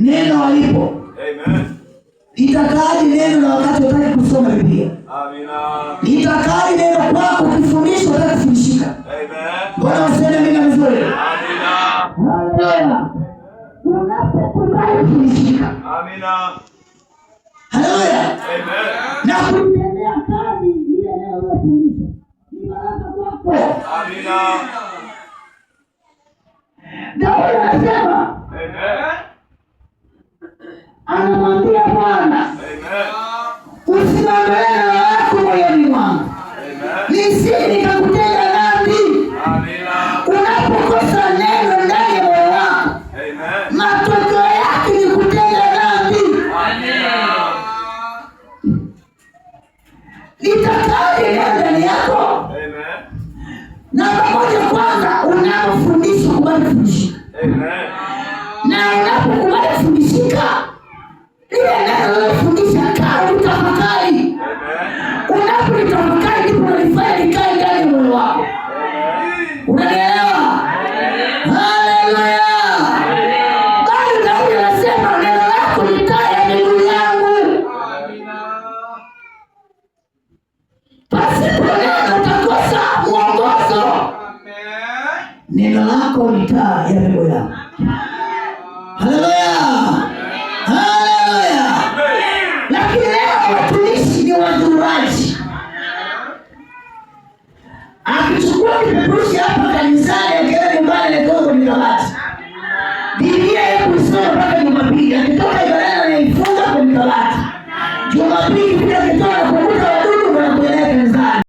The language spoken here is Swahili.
neno alipo. Amen. Litakaaje neno na wakati unataka kusoma Biblia? Amina. Litakaaje neno kwako ukifundishwa unataka kufundishika? Amen. Bwana waseme amina vizuri. Amina. Haleluya. Unapokubali kufundishika. Amina. Haleluya. Amen. Na kutendea kazi ile neno unalofundishwa. Ni baraka kwako. Amina. Daudi anasema, Amen. anamwambia Bwana, Amen. usimame neno lako moyoni mwangu. Amen. Nisije nikakutenda dhambi. Amina. Unapokosa neno ndani ya moyo wako, Amen. matokeo yake ni kutenda dhambi. Amina. Litakaje neno ndani yako? Amen. Namba moja, kwanza unapofundishwa kubali kufundishika. Amen. Na unapokubali kufundishika, ile neno unalofundisha kaa utafakari. Amen. Unapolitafakari ndipo unalifanya likae ndani ya moyo wako. Unanielewa? Haleluya. Bali Daudi anasema neno lako ni taa ya miguu yangu. Pasipo neno utakosa mwongozo. Neno lako ni taa ya miguu yangu. Haleluya. Haleluya. Lakini leo watumishi ni wazururaji. Akichukua kipeperushi hapa kanisani akienda nyumbani anatoka kwenye kabati. Biblia ya kusoma mpaka Jumapili. Akitoka ibadani anaifunga kwenye kabati. Jumapili pia akitoka kukuta